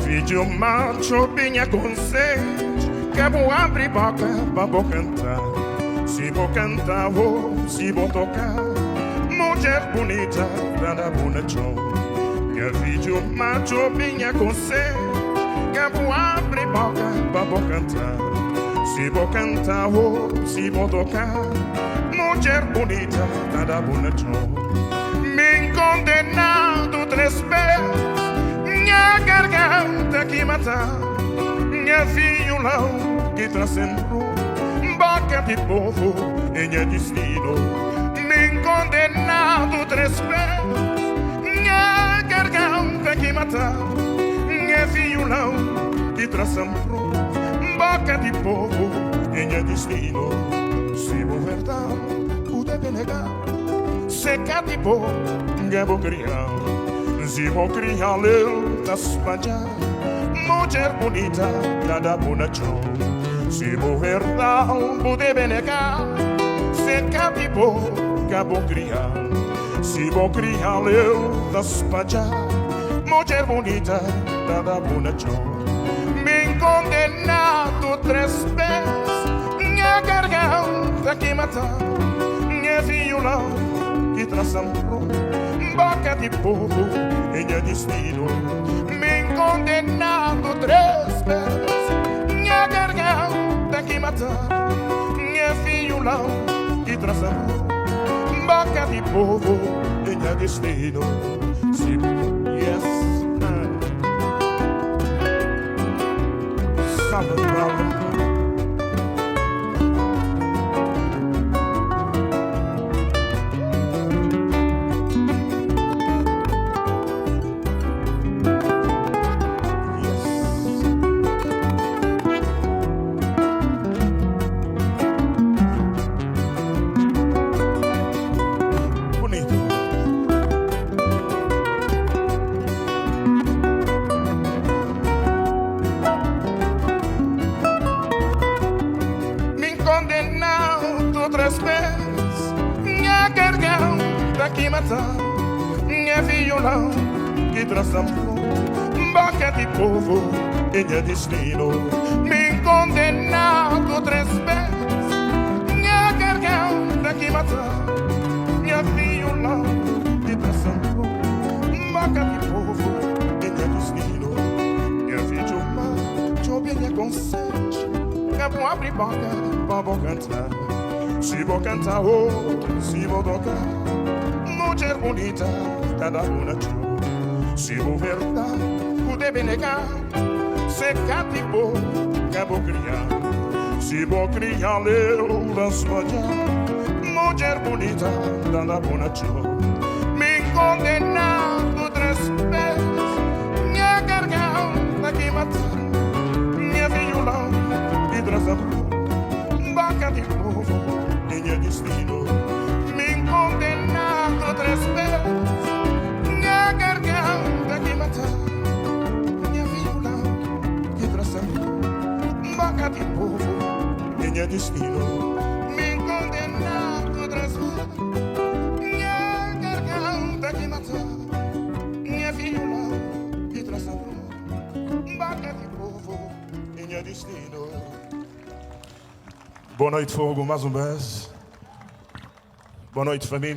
Vídeo macho pinha com sede, que vou abrir boca pra vou cantar. Se vou cantar, se vou tocar, mulher bonita, nada bonachão. Que vídeo macho pinha com sede, que vou abrir boca pra vou cantar. Se vou cantar, se vou tocar, mulher bonita, nada bonachão. Me condenado 3 vezes, minha garganta que matar, minha violão que transcendeu, boca de povo em meu destino. Me condenado 3 vezes, minha garganta que matar, minha violão que transcendeu, boca de povo em meu destino. Se vou verdade, pude negar, se cativo, minha vou criar. Se vou criar eu da Espanha, mulher bonita, nada bonachão. Se vou verdade, pude negar, se cativo, que vou criar. Se vou criar eu da Espanha, mulher bonita, nada bonachão. Me condenado 3 vezes, minha garganta que matar, minha violão que transcendeu, boca de povo em meu destino. Me condenado 3 vezes, minha garganta que matar, minha violão que transcendeu, boca de povo em meu destino. Se yes, Salvador. Condenado 3 vezes, minha garganta que matar, minha violão que transformou, boca de povo em meu destino. Me condenado 3 vezes, minha garganta que matar, minha violão que transformou, boca de povo em meu destino. Minha vídeo macho bem com sede, que vou abrir boca pra vou cantar. Se vou cantar, se vou tocar, mulher bonita, cada bonachão. Se vou verdade, pude negar, se cativo, que vou criar. Se vou criar, eu danço já, mulher bonita, cada bonachão. Me condenado 3 vezes, minha garganta que matar, minha violão que transformou, boca de povo em meu destino. Me condenado 3 vezes, minha garganta que matar, minha violão que transformou, boca de povo em meu destino. Me condenado 3 vezes, minha garganta que matar, minha violão que transformou, boca de povo em meu destino. Boa noite, fogo, mais um vez. Boa noite, família.